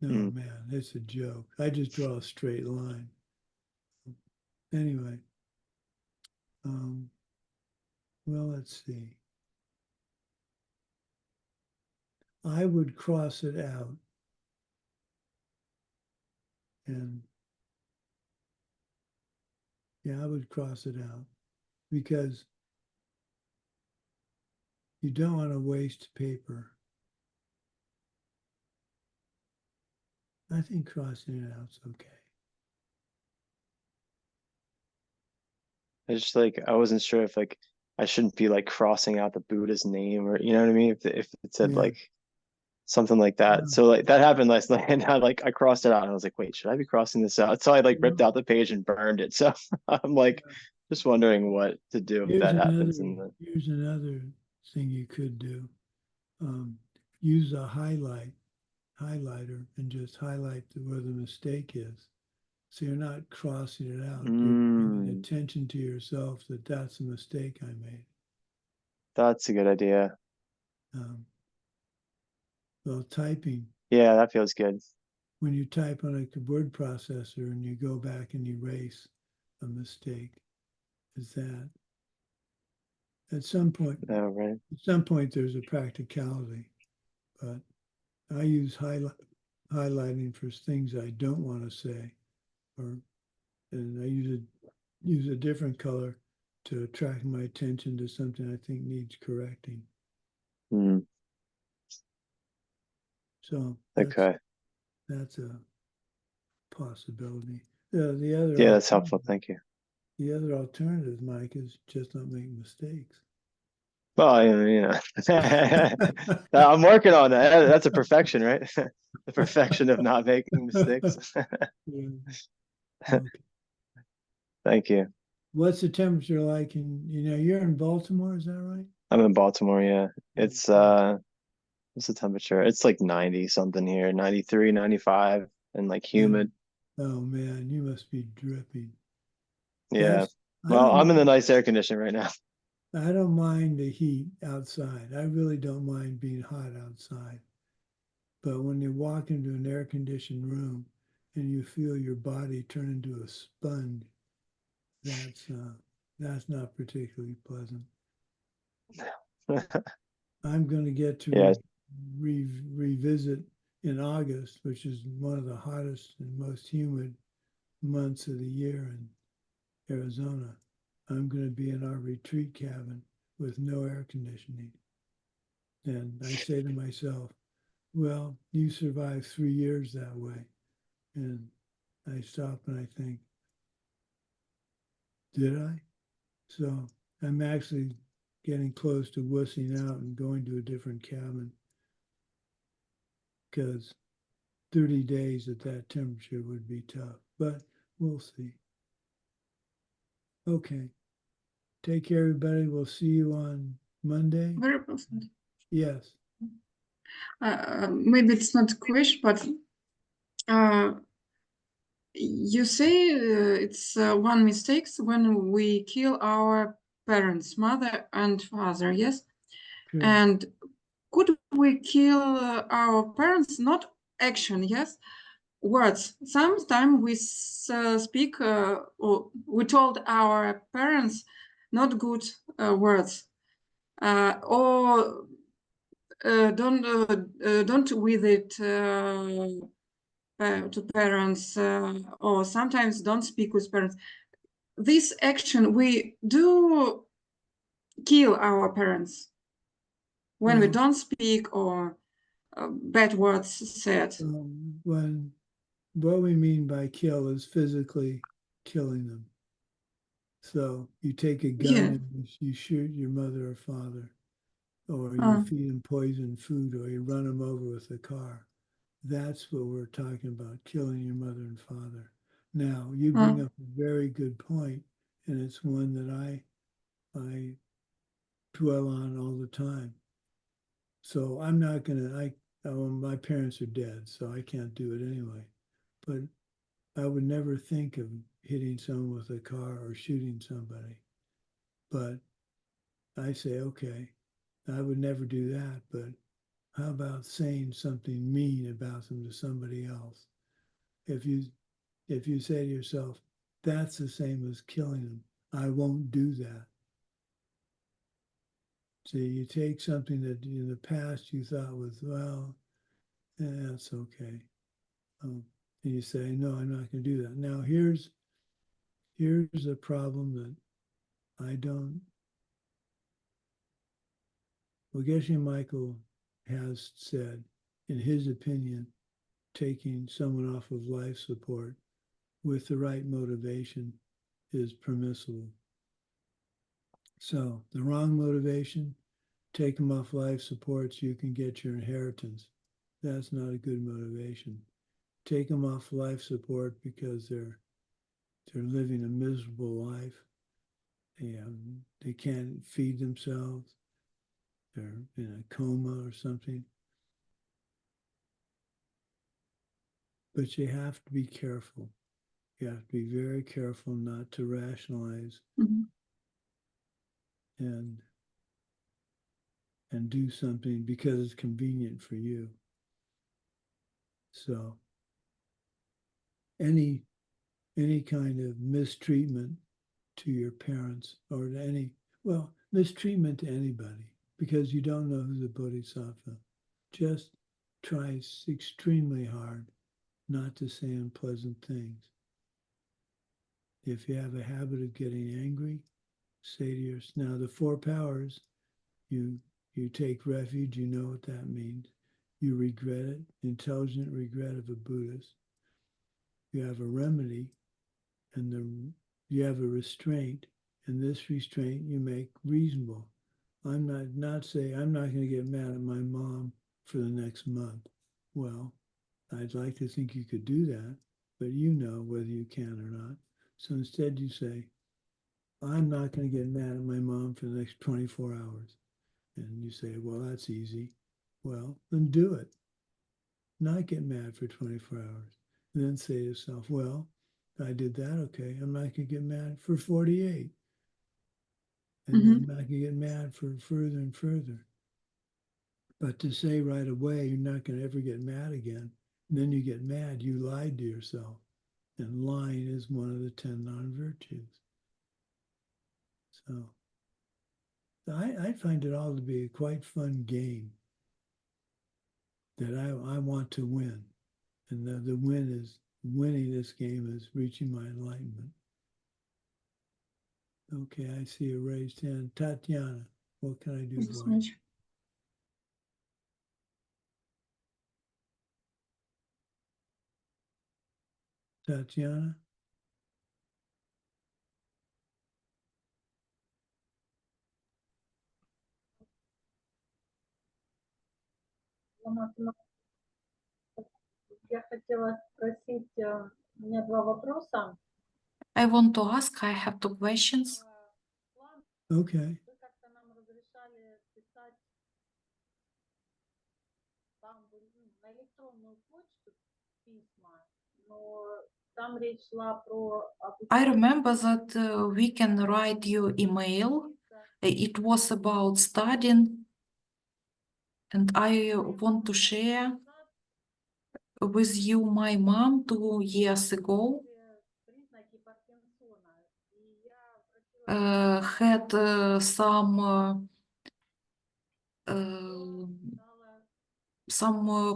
No, man, it's a joke. I just draw a straight line. Anyway, well, let's see. I would cross it out. And yeah, I would cross it out because you don't want to waste paper. I think crossing it out's okay. I just like, I wasn't sure if like I shouldn't be like crossing out the Buddha's name, or you know what I mean? If it said Yeah. like something like that. Yeah. So like that happened last night, and I crossed it out and I was like, wait, should I be crossing this out? So I like ripped out the page and burned it. So I'm like just wondering what to do if that happens in the Here's another thing you could do. Use a highlighter and just highlight where the mistake is. So you're not crossing it out. You're bringing attention to yourself that that's a mistake I made. That's a good idea. Well, typing, Yeah, that feels good. when you type on a word processor and you go back and erase a mistake, is that at some point, Oh, right. at some point there's a practicality, but I use highlighting for things I don't want to say, and I use a different color to attract my attention to something I think needs correcting. So Okay. that's a possibility. The other Yeah, that's helpful. Thank you. The other alternative, Mike, is just not make mistakes. Well, you know, I'm working on that. That's a perfection, right? The perfection of not making mistakes. Yeah. Okay. Thank you. What's the temperature like you're in Baltimore, is that right? I'm in Baltimore, yeah. It's what's the temperature? It's like 90 something here, 93, 95, and like humid. Oh man, you must be dripping. Yeah. I Well, don't I'm in the mind- nice air condition right now. I don't mind the heat outside. I really don't mind being hot outside. But when you walk into an air conditioned room and you feel your body turn into a sponge, that's not particularly pleasant. I'm going to get to Yeah. revisit in August, which is one of the hottest and most humid months of the year in Arizona. I'm going to be in our retreat cabin with no air conditioning. And I say to myself, well, you survived 3 years that way. And I stop and I think, did I? So I'm actually getting close to wussing out and going to a different cabin because 30 days at that temperature would be tough, but we'll see. Okay. Take care, everybody. We'll see you on Monday. Very pleasant. Yes. Maybe it's not a question, but you say it's one mistake when we kill our parents, mother and father, yes? Sure. And could we kill our parents, not action, yes? Words. Sometimes we speak, or we told our parents not good words, or don't with it to parents, or sometimes don't speak with parents. This action, we do kill our parents when we don't speak or bad words said. What we mean by kill is physically killing them. So you take a gun Yeah. and you shoot your mother or father, or you Ah. feed them poisoned food, or you run them over with a car. That's what we're talking about, killing your mother and father. Now, you bring up a very good point, and it's one that I dwell on all the time. So I'm not gonna, my parents are dead, so I can't do it anyway. But I would never think of hitting someone with a car or shooting somebody. But I say, okay, I would never do that, but how about saying something mean about them to somebody else? If you say to yourself, that's the same as killing them, I won't do that. So you take something that in the past you thought was, well, that's okay. And you say, no, I'm not going to do that. Now here's a problem that I don't. Well, Geshe Michael has said, in his opinion, taking someone off of life support with the right motivation is permissible. So the wrong motivation, take them off life support so you can get your inheritance. That's not a good motivation. Take them off life support because they're living a miserable life. They can't feed themselves. They're in a coma or something. But you have to be careful. You have to be very careful not to rationalize and do something because it's convenient for you. So any kind of mistreatment to your parents or to mistreatment to anybody because you don't know who's a bodhisattva, just try extremely hard not to say unpleasant things. If you have a habit of getting angry, say to yourself, now the 4 powers, you take refuge, you know what that means. You regret it, intelligent regret of a Buddhist. You have a remedy, and you have a restraint, and this restraint you make reasonable. I'm not saying I'm not going to get mad at my mom for the next month. Well, I'd like to think you could do that, but you know whether you can or not. So instead you say, I'm not going to get mad at my mom for the next 24 hours. And you say, well, that's easy. Well, then do it. Not get mad for 24 hours. And then say to yourself, well, I did that, okay. I'm not going to get mad for 48. And then I'm not going to get mad for further and further. But to say right away, you're not going to ever get mad again, and then you get mad, you lied to yourself. And lying is one of the 10 non-virtues. So I find it all to be a quite fun game that I want to win. And the winning this game is reaching my enlightenment. Okay, I see a raised hand. Tatiana, what can I do for you? Tatiana? Я хотела спросить, у меня 2 вопроса. I want to ask, I have 2 questions. Okay. Вы как-то нам разрешали писать там на электронную почту письма, но там речь шла про I remember that we can write you email. It was about studying, and I want to share with you my mom 2 years ago признаки Паркинсона. И я had some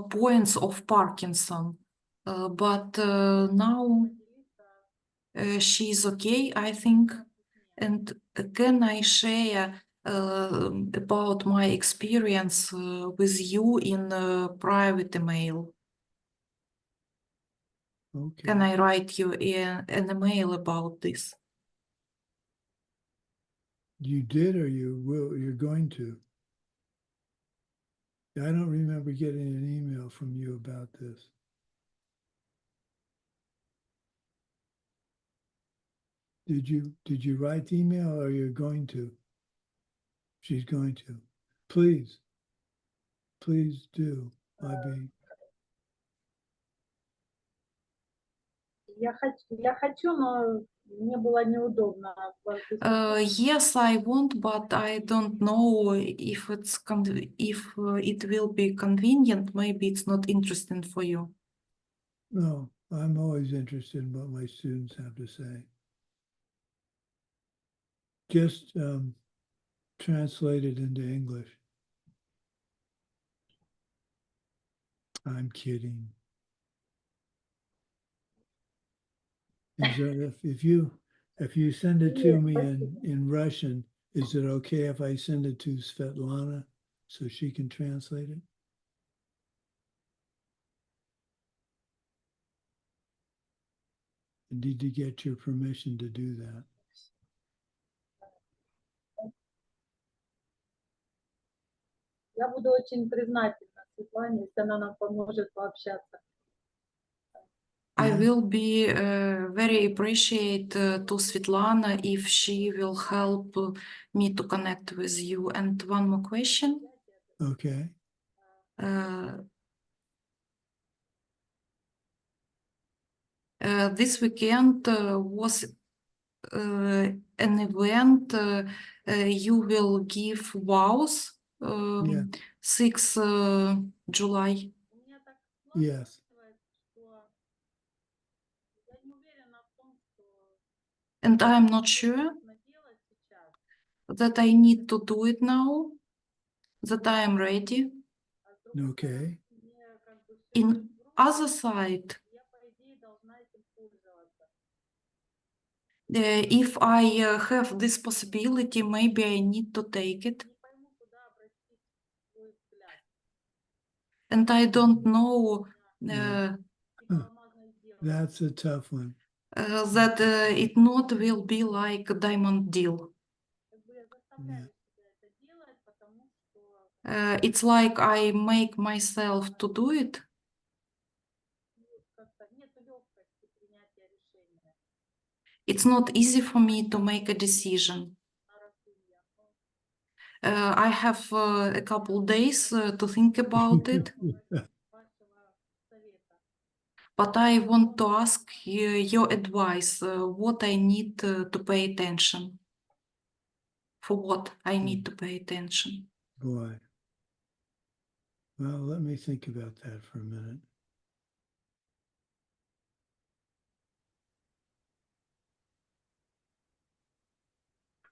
points of Parkinson, but now she's okay, I think. And can I share about my experience with you in private email? Okay. Can I write you an email about this? You did, or you're going to? I don't remember getting an email from you about this. Did you write the email, or you're going to? She's going to. Please do. Я хочу, но мне было неудобно вас беспокоить. Yes, I want, but I don't know if it will be convenient. Maybe it's not interesting for you. No, I'm always interested in what my students have to say. Just translate it into English. I'm kidding. Is there, if you send it to me in Russian, is it okay if I send it to Svetlana so she can translate it? And did you get your permission to do that? Я буду очень признательна Светлане, если она нам поможет пообщаться. I Yeah. will be very appreciate to Svetlana if she will help me to connect with you. And one more question. Okay. This weekend was an event. You will give vows, Yeah. 6 July. У меня так Yes. складывается, что я не уверена в том, что And I'm not sure нужно делать сейчас. that I need to do it now, that I am ready. А с другой Okay. стороны, мне как бы всё In лежит в руки, other side, я, по идее, должна этим пользоваться. if I have this possibility, maybe I need to take it. Не пойму, куда обратить свой взгляд. And I don't know Yeah. Типа алмазной сделки. That's a tough one. that it not will be like a diamond deal. Как бы я заставляю себя это делать, потому что It's like I make myself to do it. ну, как-то нет легкости принятия решения It's not easy for me to make a decision. на раздумья. I have a couple days to think about it, Вашего совета. but I want to ask your advice, what I need to pay attention. For what I need to pay attention. Boy. Well, let me think about that for a minute.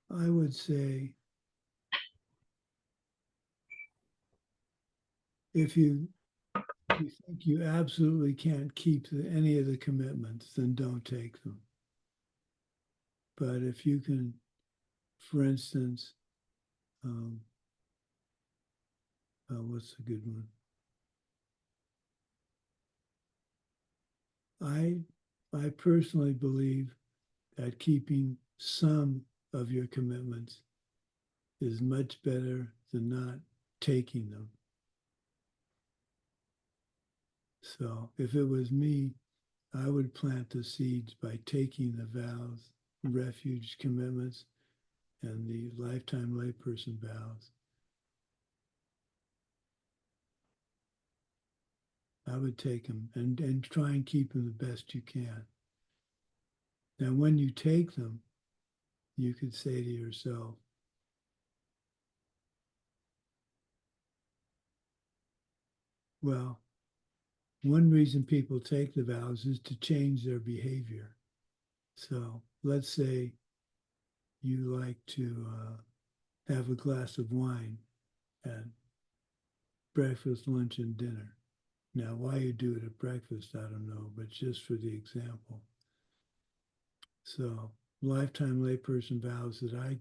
I would say if you think you absolutely can't keep any of the commitments, then don't take them. But if you can, for instance, what's a good one? I personally believe that keeping some of your commitments is much better than not taking them. So if it was me, I would plant the seeds by taking the vows, refuge commitments, and the lifetime layperson vows. I would take them and try and keep them the best you can. Now, when you take them, you could say to yourself, well, one reason people take the vows is to change their behavior. So let's say you like to have a glass of wine at breakfast, lunch, and dinner. Now, why you do it at breakfast, I don't know, but just for the example. So lifetime layperson vows that I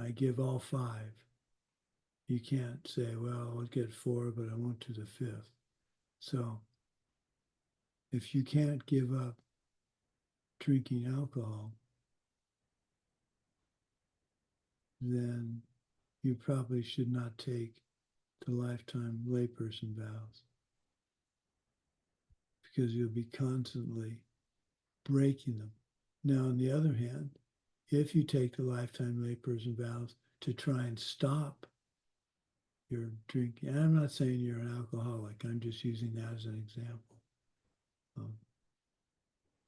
give all 5. You can't say, well, I'll get 4, but I won't do the 5th. So if you can't give up drinking alcohol, then you probably should not take the lifetime layperson vows, because you'll be constantly breaking them. Now, on the other hand, if you take the lifetime layperson vows to try and stop your drinking, and I'm not saying you're an alcoholic, I'm just using that as an example.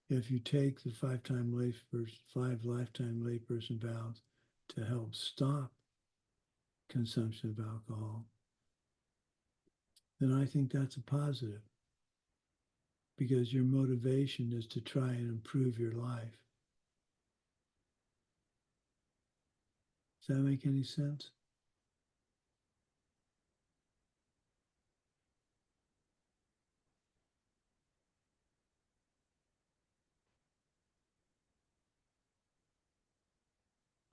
If you take the five lifetime layperson vows to help stop consumption of alcohol, then I think that's a positive, because your motivation is to try and improve your life. Does that make any sense?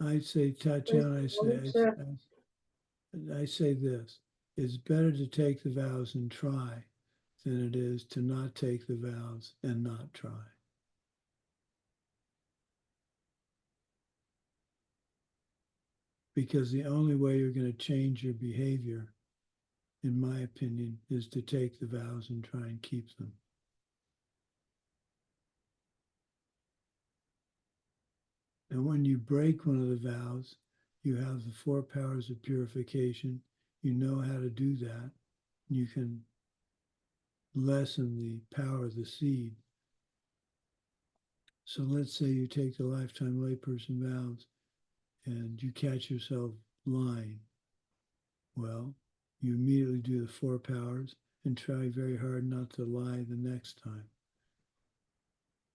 I say, Tatiana, I say this: it's better to take the vows and try than it is to not take the vows and not try. Because the only way you're going to change your behavior, in my opinion, is to take the vows and try and keep them. And when you break one of the vows, you have the 4 powers of purification. You know how to do that. You can lessen the power of the seed. So let's say you take the lifetime layperson vows and you catch yourself lying. Well, you immediately do the 4 powers and try very hard not to lie the next time,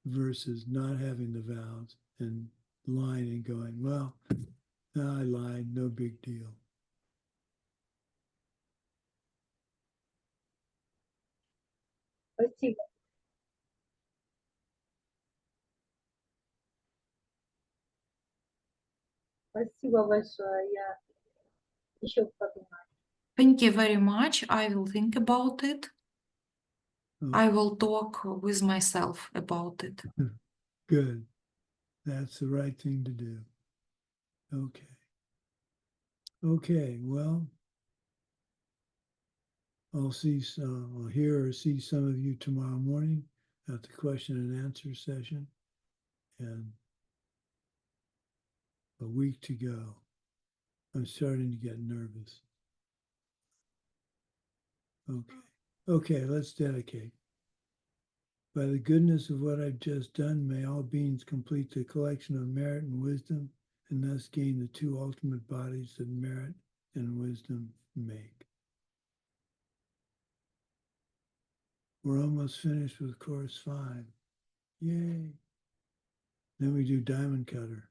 versus not having the vows and lying and going, well, I lied, no big deal. Спасибо. Спасибо большое. Я еще подумаю. Thank you very much. I will think about it. Oh, I will talk with myself about it. good. That's the right thing to do. Okay. Okay, well, I'll hear or see some of you tomorrow morning at the question and answer session, and a week to go. I'm starting to get nervous. Okay, let's dedicate. By the goodness of what I've just done, may all beings complete the collection of merit and wisdom, and thus gain the 2 ultimate bodies that merit and wisdom make. We're almost finished with course 5. Yay. Then we do diamond cutter.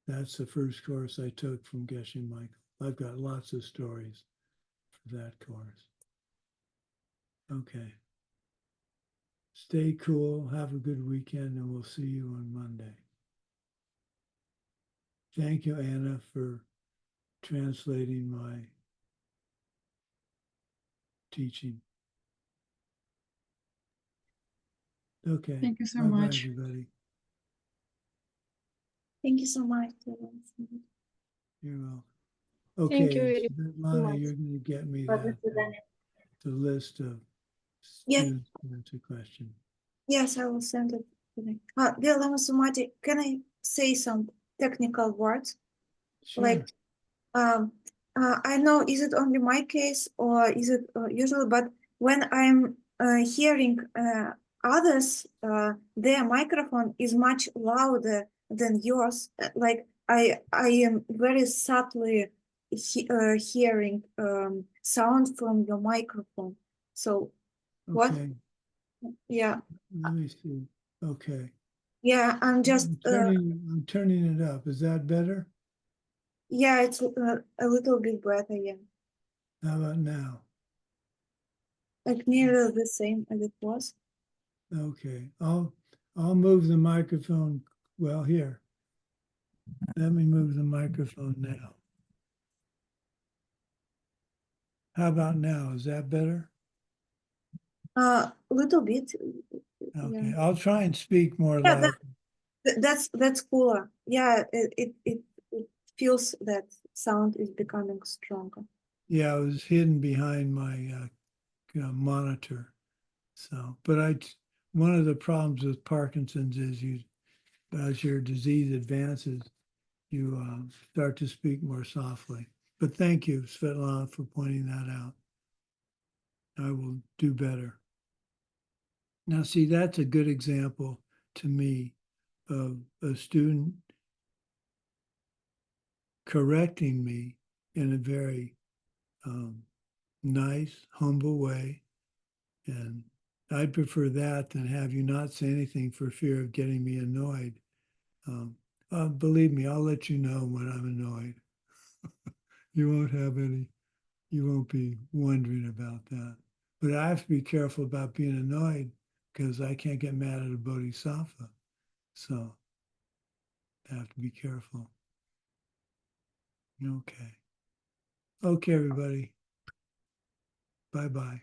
That's the first course I took from Geshe Michael. I've got lots of stories for that course. Okay. Stay cool. Have a good weekend, and we'll see you on Monday. Thank you, Anna, for translating my teaching. Okay. Thank you so Bye-bye, much. everybody. Thank you so much. You're welcome. Thank you Okay, very Lana, much. you're going to get me До that свидания. the list of Yes. students to answer questions. Yes, I will send it today. Dear Lama Sumati, can I say some technical words? Sure. Like, I know, is it only my case or is it usual? But when I'm hearing others, their microphone is much louder than yours. Like I am very subtly hearing sound from your microphone. So what? Okay, Yeah, let me see. Okay. yeah. I'm just I'm turning it up. Is that better? yeah. It's a little bit better. Yeah, How about now? like nearly the same as it was. Okay, I'll move the microphone. Well, here. Let me move the microphone now. How about now? Is that better? A little bit. Okay, Yeah. I'll try and speak more Yeah, loud. that's cooler. Yeah, feels that sound is becoming stronger. Yeah, I was hidden behind my monitor. So, but one of the problems with Parkinson's is as your disease advances, you start to speak more softly. But thank you, Svetlana, for pointing that out. I will do better. Now, see, that's a good example to me of a student correcting me in a very nice, humble way. And I'd prefer that than have you not say anything for fear of getting me annoyed. Believe me, I'll let you know when I'm annoyed. You won't be wondering about that. But I have to be careful about being annoyed because I can't get mad at a bodhisattva. So I have to be careful. Okay. Okay, everybody. Bye-bye.